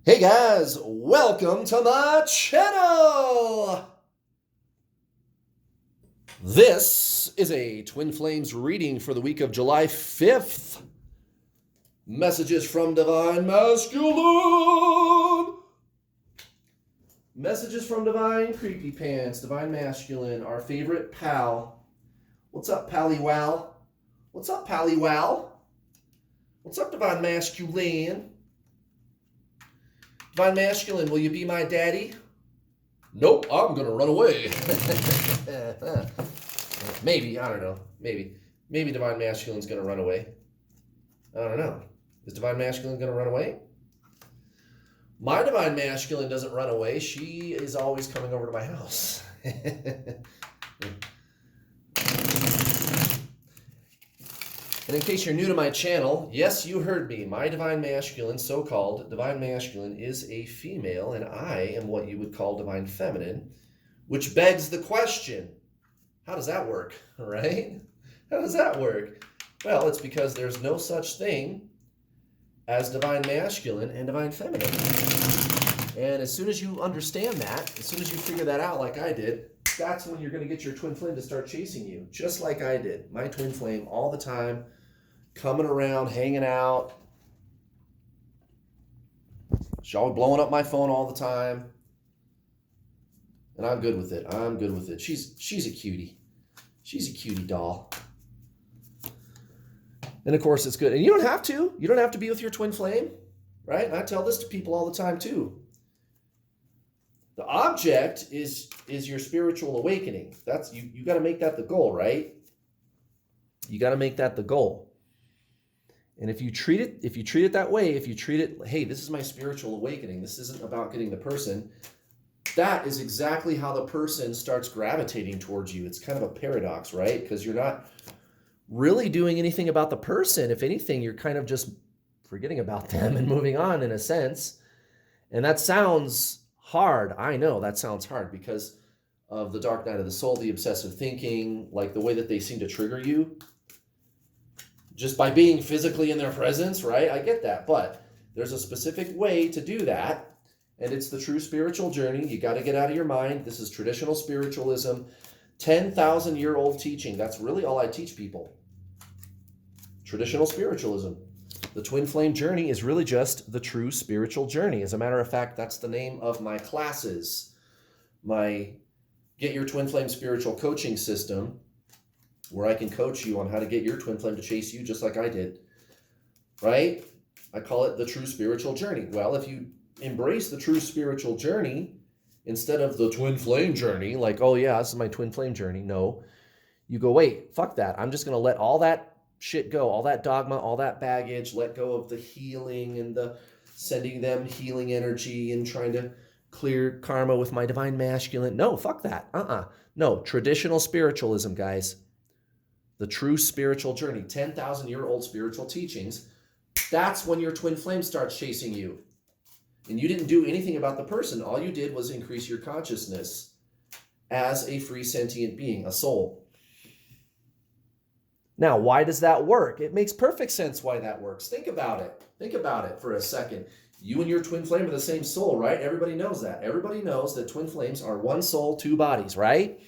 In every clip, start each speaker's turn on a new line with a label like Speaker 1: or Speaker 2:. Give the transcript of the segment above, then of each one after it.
Speaker 1: Hey guys, welcome to my channel! This is a Twin Flames reading for the week of July 5th. Messages from Divine Masculine! Messages from Divine Creepy Pants, Divine Masculine, our favorite pal. What's up, Pally Wow? What's up, Pally Wow? What's up, Divine Masculine? Divine Masculine, will you be my daddy? Nope, I'm gonna run away. Maybe, I don't know. Maybe Divine Masculine's gonna run away. I don't know. Is Divine Masculine gonna run away? My Divine Masculine doesn't run away. She is always coming over to my house. And in case you're new to my channel, yes, you heard me. My Divine Masculine, so-called Divine Masculine, is a female, and I am what you would call Divine Feminine, which begs the question, how does that work, right? How does that work? Well, it's because there's no such thing as Divine Masculine and Divine Feminine. And as soon as you understand that, as soon as you figure that out like I did, that's when you're going to get your twin flame to start chasing you, just like I did. My twin flame all the time, coming around, hanging out. She's always blowing up my phone all the time. And I'm good with it. I'm good with it. She's a cutie. She's a cutie doll. And of course it's good. And you don't have to. You don't have to be with your twin flame, right? And I tell this to people all the time too. The object is your spiritual awakening. That's you got to make that the goal, right? You got to make that the goal. And if you treat it that way, if you treat it, hey, this is my spiritual awakening. This isn't about getting the person. That is exactly how the person starts gravitating towards you. It's kind of a paradox, right? Because you're not really doing anything about the person. If anything, you're kind of just forgetting about them and moving on in a sense. And that sounds hard. I know that sounds hard because of the dark night of the soul, the obsessive thinking, like the way that they seem to trigger you just by being physically in their presence, right? I get that, but there's a specific way to do that, and it's the true spiritual journey. You got to get out of your mind. This is traditional spiritualism, 10,000-year-old teaching. That's really all I teach people. Traditional spiritualism. The twin flame journey is really just the true spiritual journey. As a matter of fact, that's the name of my classes. My Get Your Twin Flame Spiritual Coaching System, where I can coach you on how to get your twin flame to chase you just like I did, right? I call it the true spiritual journey. Well, if you embrace the true spiritual journey instead of the twin flame journey, like, oh yeah, this is my twin flame journey. No, you go, wait, fuck that. I'm just going to let all that shit go, all that dogma, all that baggage, let go of the healing and the sending them healing energy and trying to clear karma with my Divine Masculine. No, fuck that. No, traditional spiritualism, guys. The true spiritual journey, 10,000-year-old spiritual teachings. That's when your twin flame starts chasing you. And you didn't do anything about the person. All you did was increase your consciousness as a free sentient being, a soul. Now, why does that work? It makes perfect sense why that works. Think about it. Think about it for a second. You and your twin flame are the same soul, right? Everybody knows that. Everybody knows that twin flames are one soul, two bodies, right?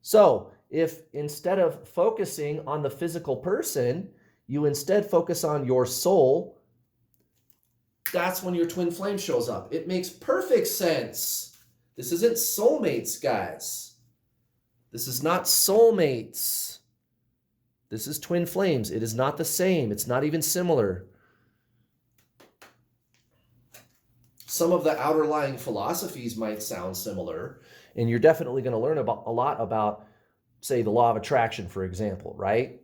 Speaker 1: So, if instead of focusing on the physical person, you instead focus on your soul, that's when your twin flame shows up. It makes perfect sense. This isn't soulmates, guys. This is not soulmates. This is twin flames. It is not the same. It's not even similar. Some of the outer lying philosophies might sound similar, and you're definitely going to learn a lot about, say, the law of attraction, for example, right?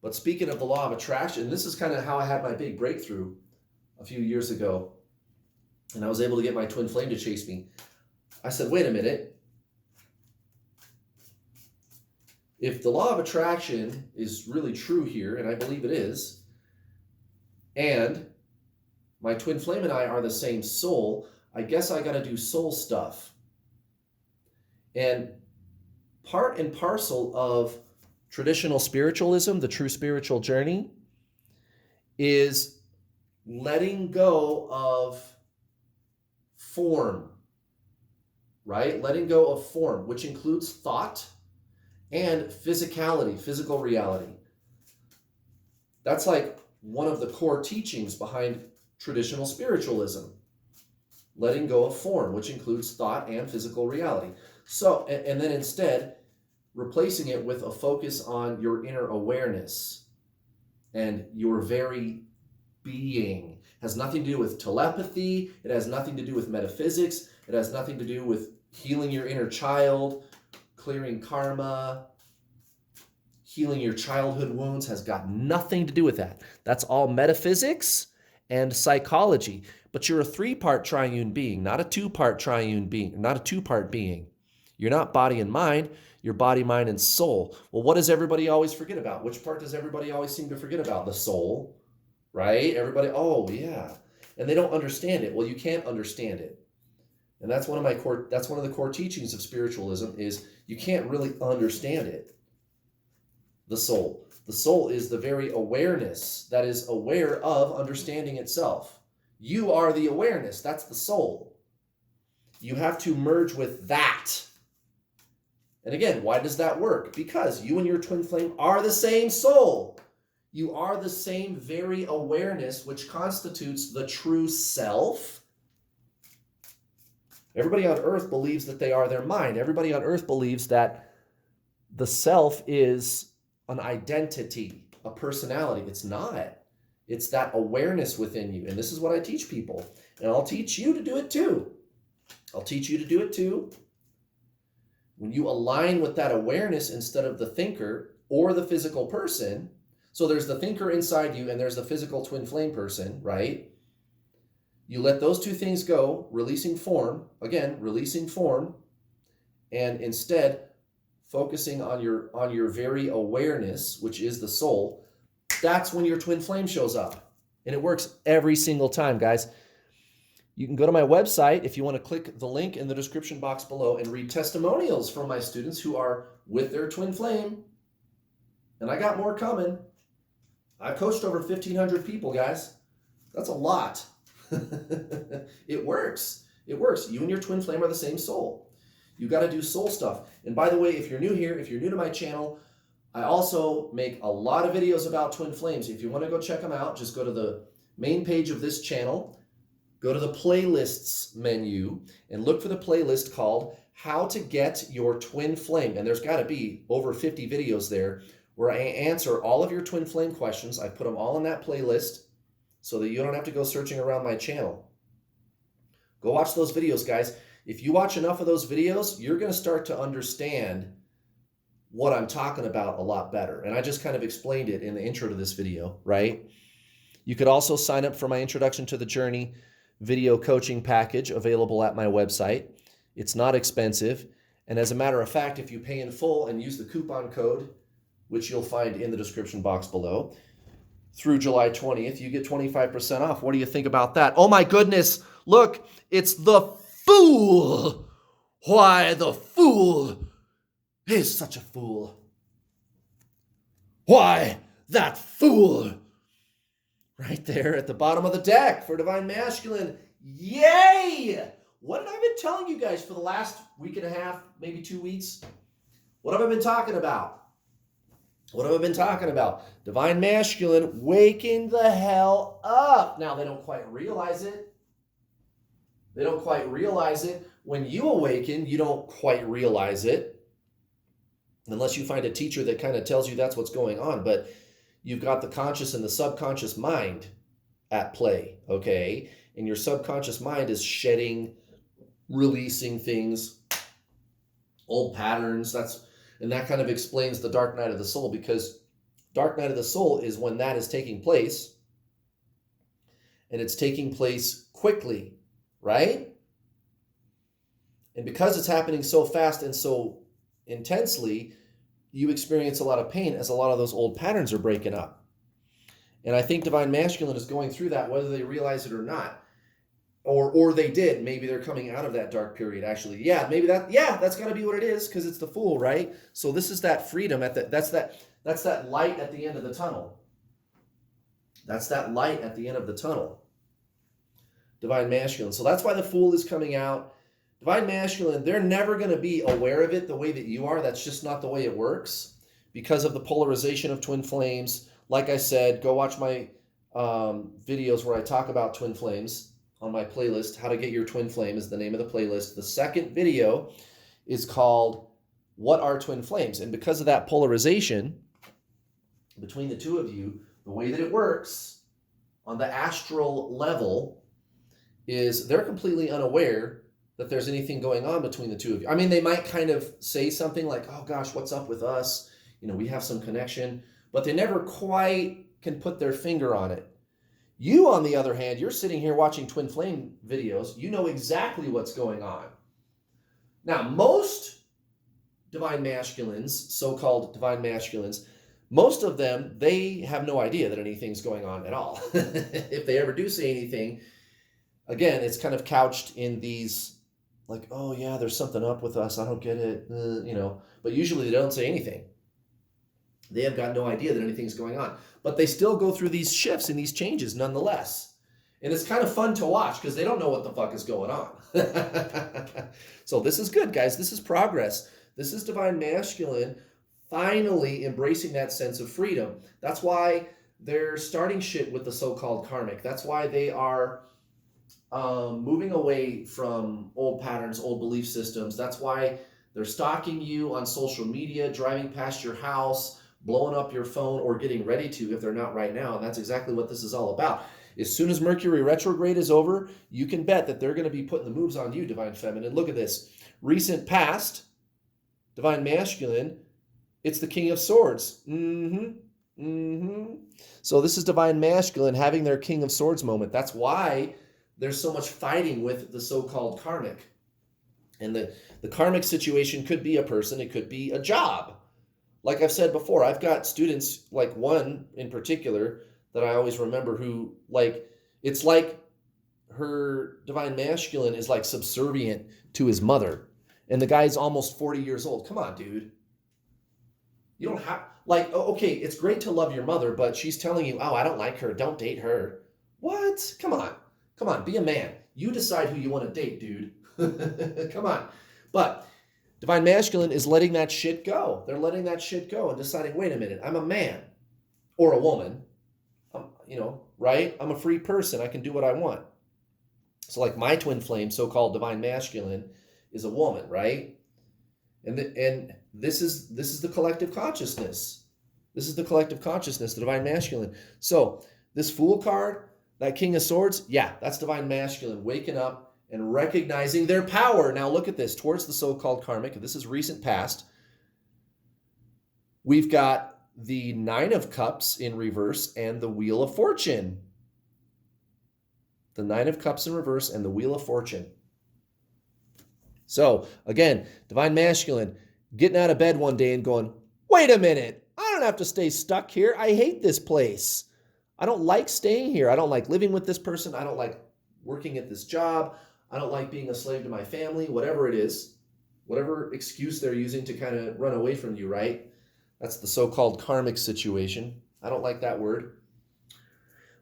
Speaker 1: But speaking of the law of attraction, this is kind of how I had my big breakthrough a few years ago, and I was able to get my twin flame to chase me. I said, wait a minute. If the law of attraction is really true here, and I believe it is, and my twin flame and I are the same soul, I guess I got to do soul stuff. And part and parcel of traditional spiritualism, the true spiritual journey, is letting go of form, right? Letting go of form, which includes thought and physicality, physical reality. That's like one of the core teachings behind traditional spiritualism. Letting go of form, which includes thought and physical reality. So, and then instead, replacing it with a focus on your inner awareness and your very being. It has nothing to do with telepathy. It has nothing to do with metaphysics. It has nothing to do with healing your inner child, clearing karma, healing your childhood wounds. Has got nothing to do with that. That's all metaphysics and psychology. But you're a 3-part triune being, not a 2-part triune being, not a 2-part being. You're not body and mind. You're body, mind, and soul. Well, what does everybody always forget about? Which part does everybody always seem to forget about? The soul, right? Everybody, oh yeah. And they don't understand it. Well, you can't understand it. And that's one of the core teachings of spiritualism is you can't really understand it. The soul. The soul is the very awareness that is aware of understanding itself. You are the awareness. That's the soul. You have to merge with that. And again, why does that work? Because you and your twin flame are the same soul. You are the same very awareness, which constitutes the true self. Everybody on earth believes that they are their mind. Everybody on earth believes that the self is an identity, a personality. It's not. It's that awareness within you. And this is what I teach people. And I'll teach you to do it too. I'll teach you to do it too. When you align with that awareness instead of the thinker or the physical person, so there's the thinker inside you and there's the physical twin flame person, right? You let those two things go, releasing form, and instead focusing on your very awareness, which is the soul. That's when your twin flame shows up. And it works every single time, guys. You can go to my website if you want to click the link in the description box below and read testimonials from my students who are with their twin flame. And I got more coming. I've coached over 1,500 people, guys. That's a lot. It works. It works. You and your twin flame are the same soul. You got to do soul stuff. And by the way, if you're new here, if you're new to my channel, I also make a lot of videos about twin flames. If you want to go check them out, just go to the main page of this channel, go to the playlists menu, and look for the playlist called How to Get Your Twin Flame. And there's got to be over 50 videos there where I answer all of your twin flame questions. I put them all in that playlist so that you don't have to go searching around my channel. Go watch those videos, guys. If you watch enough of those videos, you're going to start to understand what I'm talking about a lot better. And I just kind of explained it in the intro to this video, right? You could also sign up for my Introduction to the Journey video coaching package available at my website. It's not expensive. And as a matter of fact, if you pay in full and use the coupon code, which you'll find in the description box below, through July 20th, you get 25% off. What do you think about that? Oh my goodness, look, it's the Fool. Why, the Fool is such a fool. Why, that fool. Right there at the bottom of the deck for Divine Masculine. Yay! What have I been telling you guys for the last week and a half, maybe 2 weeks? What have I been talking about? What have I been talking about? Divine Masculine waking the hell up. Now, they don't quite realize it. They don't quite realize it. When you awaken, you don't quite realize it. Unless you find a teacher that kind of tells you that's what's going on. But you've got the conscious and the subconscious mind at play, okay? And your subconscious mind is shedding, releasing things, old patterns. And that kind of explains the dark night of the soul, because dark night of the soul is when that is taking place, and it's taking place quickly, right? And because it's happening so fast and so intensely, you experience a lot of pain as a lot of those old patterns are breaking up. And I think Divine Masculine is going through that, whether they realize it or not. Or they did. Maybe they're coming out of that dark period, actually. Yeah, that's got to be what it is, because it's the Fool, right? So this is that freedom. That's that light at the end of the tunnel. That's that light at the end of the tunnel. Divine masculine. So that's why the Fool is coming out. Divine masculine, they're never going to be aware of it the way that you are. That's just not the way it works because of the polarization of twin flames. Like I said, go watch my videos where I talk about twin flames on my playlist. How to Get Your Twin Flame is the name of the playlist. The second video is called What Are Twin Flames? And because of that polarization between the two of you, the way that it works on the astral level is they're completely unaware that there's anything going on between the two of you. I mean, they might kind of say something like, oh gosh, what's up with us? You know, we have some connection, but they never quite can put their finger on it. You, on the other hand, you're sitting here watching twin flame videos. You know exactly what's going on. Now, most divine masculines, so-called divine masculines, most of them, they have no idea that anything's going on at all. If they ever do say anything, again, it's kind of couched in these like, oh yeah, there's something up with us. I don't get it, you know. But usually they don't say anything. They have got no idea that anything's going on. But they still go through these shifts and these changes nonetheless. And it's kind of fun to watch because they don't know what the fuck is going on. So this is good, guys. This is progress. This is divine masculine finally embracing that sense of freedom. That's why they're starting shit with the so-called karmic. That's why they are moving away from old patterns, old belief systems. That's why they're stalking you on social media, driving past your house, blowing up your phone, or getting ready to if they're not right now. And that's exactly what this is all about. As soon as Mercury retrograde is over, you can bet that they're going to be putting the moves on you, divine feminine. Look at this. Recent past, divine masculine, it's the King of Swords. So this is divine masculine having their King of Swords moment. That's why there's so much fighting with the so-called karmic. And the karmic situation could be a person, it could be a job. Like I've said before, I've got students, like one in particular, that I always remember who, like, it's like her divine masculine is like subservient to his mother. And the guy's almost 40 years old. Come on, dude. You don't have, like, okay, it's great to love your mother, but she's telling you, oh, I don't like her, don't date her. What? Come on. Come on, be a man. You decide who you want to date, dude. Come on. But divine masculine is letting that shit go. They're letting that shit go and deciding, wait a minute, I'm a man or a woman. You know, right? I'm a free person. I can do what I want. So like my twin flame, so-called divine masculine, is a woman, right? And this is the collective consciousness. This is the collective consciousness, the divine masculine. So this Fool card, that King of Swords, yeah, that's divine masculine, waking up and recognizing their power. Now look at this, towards the so-called karmic. This is recent past. We've got the Nine of Cups in reverse and the Wheel of Fortune. The Nine of Cups in reverse and the Wheel of Fortune. So again, divine masculine, getting out of bed one day and going, wait a minute, I don't have to stay stuck here. I hate this place. I don't like staying here. I don't like living with this person. I don't like working at this job. I don't like being a slave to my family, whatever it is, whatever excuse they're using to kind of run away from you, right? That's the so-called karmic situation. I don't like that word.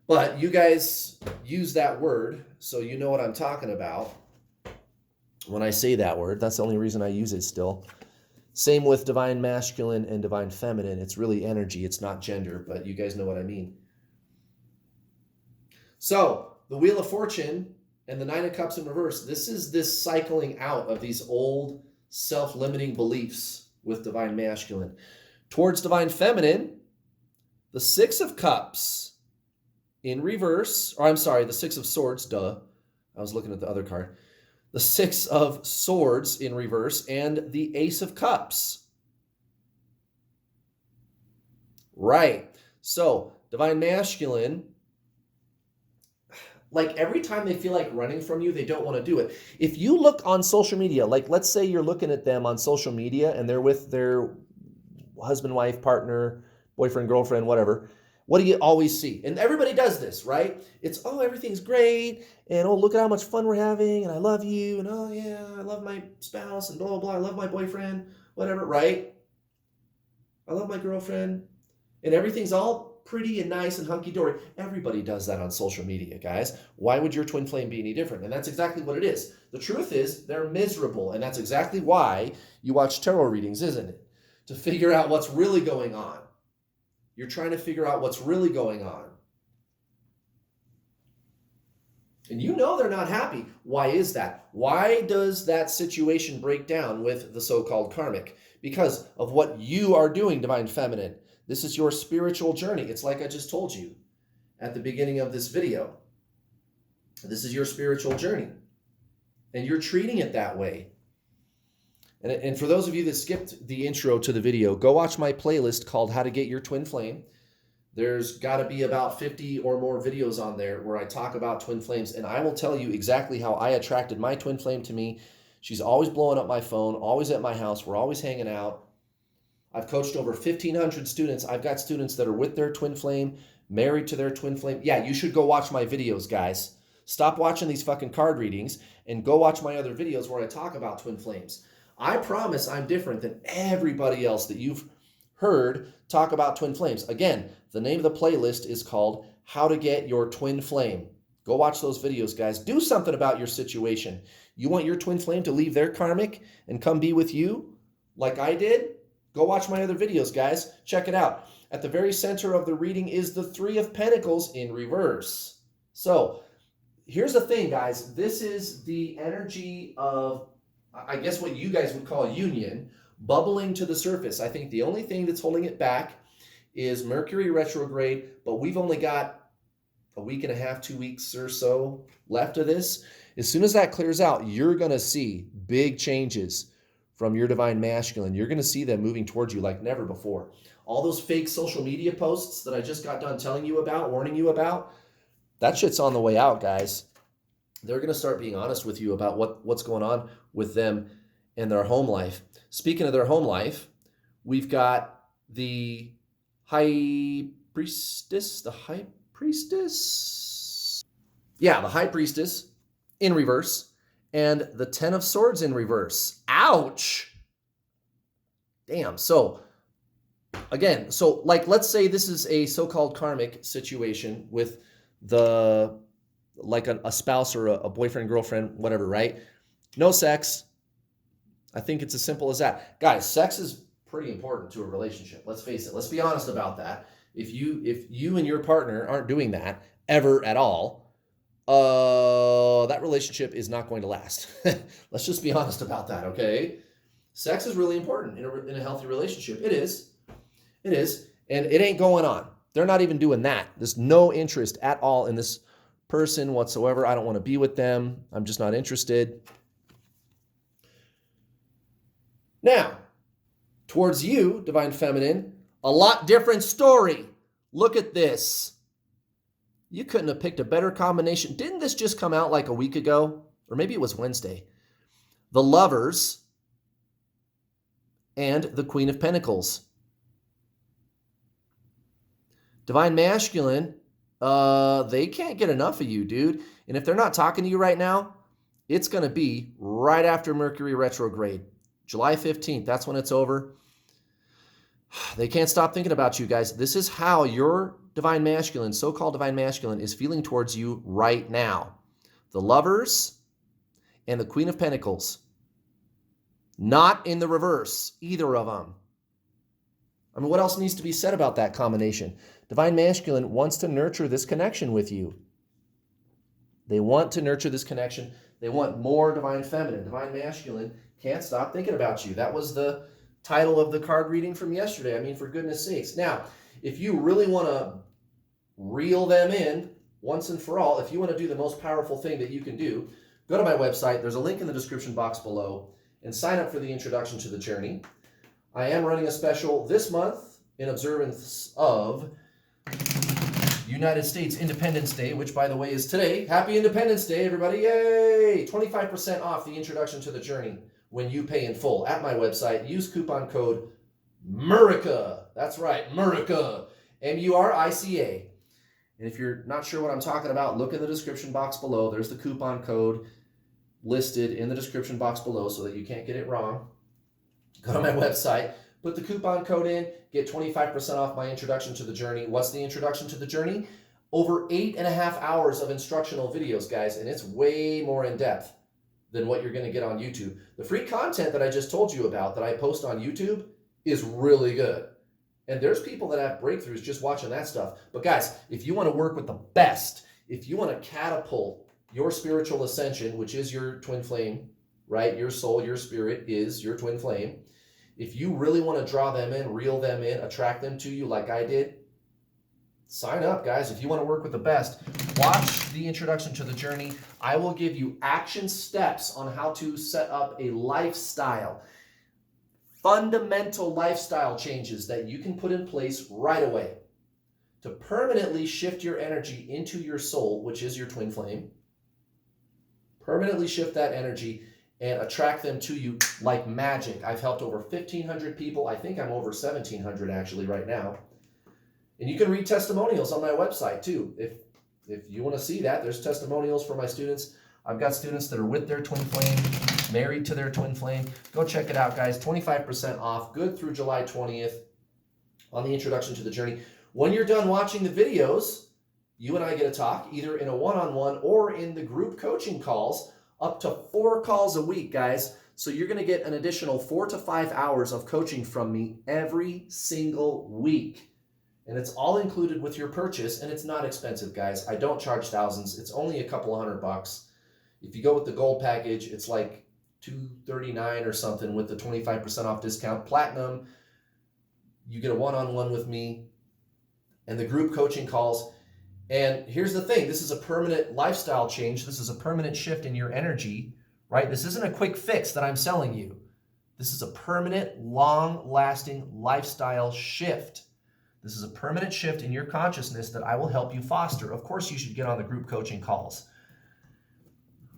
Speaker 1: But you guys use that word, so you know what I'm talking about when I say that word. That's the only reason I use it still. Same with divine masculine and divine feminine. It's really energy. It's not gender, but you guys know what I mean. So the Wheel of Fortune and the Nine of Cups in reverse, this is this cycling out of these old self-limiting beliefs with divine masculine. Towards divine feminine, the Six of Cups in reverse, or I'm sorry, the Six of Swords, duh. I was looking at the other card. The Six of Swords in reverse and the Ace of Cups. Right. So, divine masculine, like every time they feel like running from you, they don't want to do it. If you look on social media, like let's say you're looking at them on social media and they're with their husband, wife, partner, boyfriend, girlfriend, whatever, what do you always see? And everybody does this, right? It's, oh, everything's great, and oh, look at how much fun we're having, and I love you, and oh yeah, I love my spouse, and blah, blah, blah, I love my boyfriend, whatever, right? I love my girlfriend, and everything's all pretty and nice and hunky-dory. Everybody does that on social media, guys. Why would your twin flame be any different? And that's exactly what it is. The truth is they're miserable, and that's exactly why you watch tarot readings, isn't it? To figure out what's really going on. You're trying to figure out what's really going on. And you know they're not happy. Why is that? Why does that situation break down with the so-called karmic? Because of what you are doing, Divine Feminine. This is your spiritual journey. It's like I just told you at the beginning of this video. This is your spiritual journey. And you're treating it that way. And for those of you that skipped the intro to the video, go watch my playlist called How to Get Your Twin Flame. There's got to be about 50 or more videos on there where I talk about twin flames, and I will tell you exactly how I attracted my twin flame to me. She's always blowing up my phone, always at my house. We're always hanging out. I've coached over 1,500 students. I've got students that are with their twin flame, married to their twin flame. Yeah, you should go watch my videos, guys. Stop watching these fucking card readings and go watch my other videos where I talk about twin flames. I promise I'm different than everybody else that you've heard talk about twin flames. Again, the name of the playlist is called How to Get Your Twin Flame. Go watch those videos, guys. Do something about your situation. You want your twin flame to leave their karmic and come be with you like I did? Go watch my other videos, guys. Check it out. At the very center of the reading is the Three of Pentacles in reverse. So here's the thing, guys. This is the energy of, I guess, what you guys would call union, bubbling to the surface. I think the only thing that's holding it back is Mercury retrograde, but we've only got a week and a half, 2 weeks or so left of this. As soon as that clears out, you're going to see big changes from your divine masculine. You're going to see them moving towards you like never before. All those fake social media posts that I just got done telling you about, warning you about, that shit's on the way out, guys. They're going to start being honest with you about what's going on with them and their home life. Speaking of their home life, we've got the High Priestess, the High Priestess in reverse, and the Ten of Swords in reverse. Ouch! Damn. So, again, let's say this is a so-called karmic situation with a spouse or a boyfriend, girlfriend, whatever, right? No sex. I think it's as simple as that. Guys, sex is pretty important to a relationship. Let's face it. Let's be honest about that. If you and your partner aren't doing that ever at all, that relationship is not going to last. Let's just be honest about that, okay? Sex is really important in a healthy relationship. It is. It is. And it ain't going on. They're not even doing that. There's no interest at all in this person whatsoever. I don't want to be with them. I'm just not interested. Now, towards you, Divine Feminine, a lot different story. Look at this. You couldn't have picked a better combination. Didn't this just come out like a week ago? Or maybe it was Wednesday. The Lovers and the Queen of Pentacles. Divine Masculine, they can't get enough of you, dude. And if they're not talking to you right now, it's going to be right after Mercury retrograde. July 15th, that's when it's over. They can't stop thinking about you, guys. This is how your divine masculine, so-called divine masculine, is feeling towards you right now. The Lovers and the Queen of Pentacles. Not in the reverse, either of them. I mean, what else needs to be said about that combination? Divine masculine wants to nurture this connection with you. They want to nurture this connection. They want more divine feminine. Divine masculine can't stop thinking about you. That was the title of the card reading from yesterday. I mean, for goodness sakes. Now, if you really want to reel them in once and for all, if you want to do the most powerful thing that you can do, go to my website. There's a link in the description box below and sign up for the introduction to the journey. I am running a special this month in observance of United States Independence Day, which, by the way, is today. Happy Independence Day, everybody. Yay! 25% off the introduction to the journey when you pay in full at my website. Use coupon code MURICA. That's right, MURICA. MURICA. And if you're not sure what I'm talking about, look in the description box below. There's the coupon code listed in the description box below so that you can't get it wrong. Go to my website. Put the coupon code in, get 25% off my introduction to the journey. What's the introduction to the journey? Over 8.5 hours of instructional videos, guys, and it's way more in depth than what you're going to get on YouTube. The free content that I just told you about that I post on YouTube is really good. And there's people that have breakthroughs just watching that stuff. But guys, if you want to work with the best, if you want to catapult your spiritual ascension, which is your twin flame, right? Your soul, your spirit is your twin flame. If you really want to draw them in, reel them in, attract them to you like I did, sign up, guys. If you want to work with the best, watch the introduction to the journey. I will give you action steps on how to set up a lifestyle, fundamental lifestyle changes that you can put in place right away to permanently shift your energy into your soul, which is your twin flame. Permanently shift that energy and attract them to you like magic. I've helped over 1,500 people. I think I'm over 1,700 actually right now. And you can read testimonials on my website too. If you want to see that, there's testimonials for my students. I've got students that are with their twin flame, married to their twin flame. Go check it out, guys. 25% off, good through July 20th on the introduction to the journey. When you're done watching the videos, you and I get to talk either in a one-on-one or in the group coaching calls, up to 4 calls a week, guys. So you're going to get an additional 4 to 5 hours of coaching from me every single week. And it's all included with your purchase, and it's not expensive, guys. I don't charge thousands. It's only a couple $100. If you go with the gold package, it's like $239 or something with the 25% off discount. Platinum, you get a one-on-one with me and the group coaching calls. And here's the thing, this is a permanent lifestyle change. This is a permanent shift in your energy, right? This isn't a quick fix that I'm selling you. This is a permanent, long-lasting lifestyle shift. This is a permanent shift in your consciousness that I will help you foster. Of course, you should get on the group coaching calls.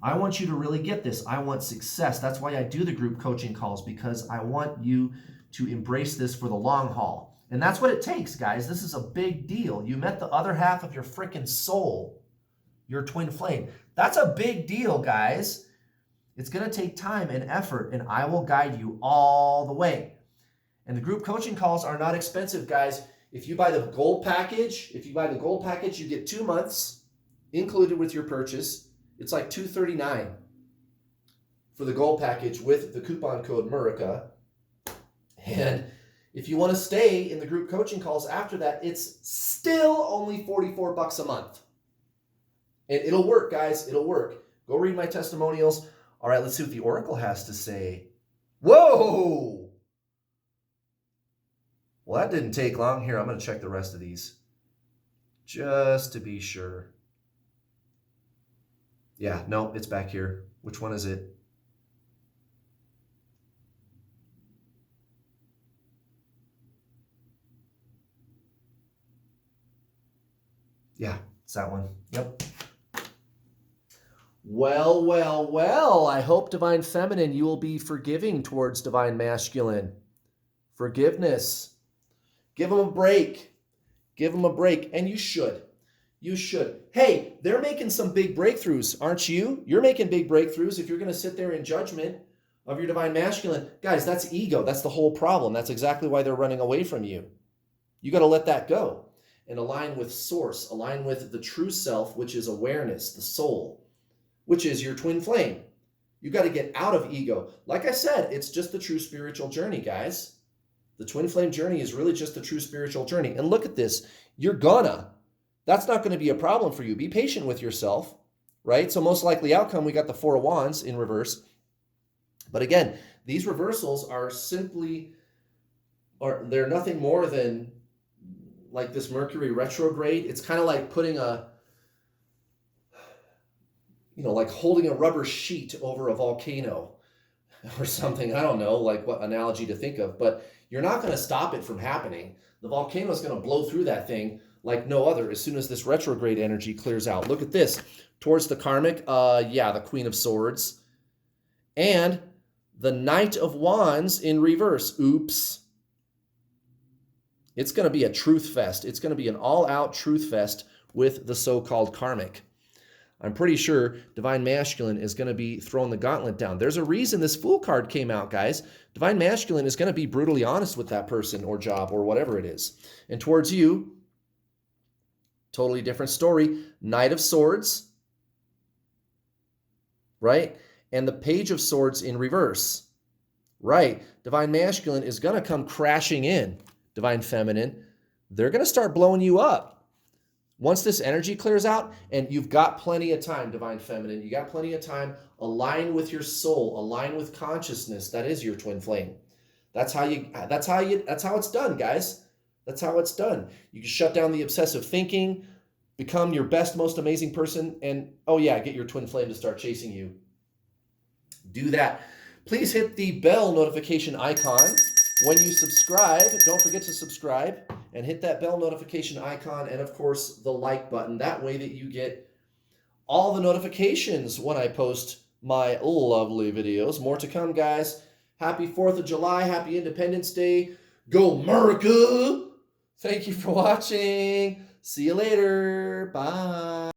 Speaker 1: I want you to really get this. I want success. That's why I do the group coaching calls, because I want you to embrace this for the long haul. And that's what it takes, guys. This is a big deal. You met the other half of your freaking soul, your twin flame. That's a big deal, guys. It's going to take time and effort, and I will guide you all the way. And the group coaching calls are not expensive, guys. If you buy the gold package, you get 2 months included with your purchase. It's like $239 for the gold package with the coupon code Murica. And if you want to stay in the group coaching calls after that, it's still only $44 a month. And it'll work, guys. It'll work. Go read my testimonials. All right, let's see what the Oracle has to say. Whoa! Well, that didn't take long. Here, I'm going to check the rest of these just to be sure. Yeah, no, it's back here. Which one is it? Yeah, it's that one. Yep. Well, well, well. I hope, Divine Feminine, you will be forgiving towards Divine Masculine. Forgiveness. Give them a break. Give them a break. And you should. You should. Hey, they're making some big breakthroughs, aren't you? You're making big breakthroughs if you're going to sit there in judgment of your Divine Masculine. Guys, that's ego. That's the whole problem. That's exactly why they're running away from you. You got to let that go and align with Source. Align with the true self, which is awareness, the soul, which is your twin flame. You got to get out of ego. Like I said, it's just the true spiritual journey, guys. The twin flame journey is really just the true spiritual journey. And look at this. You're gonna. That's not going to be a problem for you. Be patient with yourself, right? So most likely outcome, we got the 4 of Wands in reverse. But again, these reversals are simply, or they're nothing more than like this Mercury retrograde. It's kind of like putting like holding a rubber sheet over a volcano or something. I don't know, like what analogy to think of, but you're not going to stop it from happening. The volcano is going to blow through that thing like no other as soon as this retrograde energy clears out. Look at this. Towards the karmic, the Queen of Swords. And the Knight of Wands in reverse. Oops. It's going to be a truth fest. It's going to be an all-out truth fest with the so-called karmic. I'm pretty sure Divine Masculine is going to be throwing the gauntlet down. There's a reason this Fool card came out, guys. Divine Masculine is going to be brutally honest with that person or job or whatever it is. And towards you, totally different story. Knight of Swords, right? And the Page of Swords in reverse, right? Divine Masculine is going to come crashing in. Divine Feminine, they're going to start blowing you up. Once this energy clears out, and you've got plenty of time, Divine Feminine, you got plenty of time, align with your soul, align with consciousness. That is your twin flame. That's how it's done, guys. That's how it's done. You can shut down the obsessive thinking, become your best, most amazing person, and oh yeah, get your twin flame to start chasing you. Do that. Please hit the bell notification icon. When you subscribe, don't forget to subscribe and hit that bell notification icon and, of course, the like button. That way that you get all the notifications when I post my lovely videos. More to come, guys. Happy 4th of July. Happy Independence Day. Go America! Thank you for watching. See you later. Bye.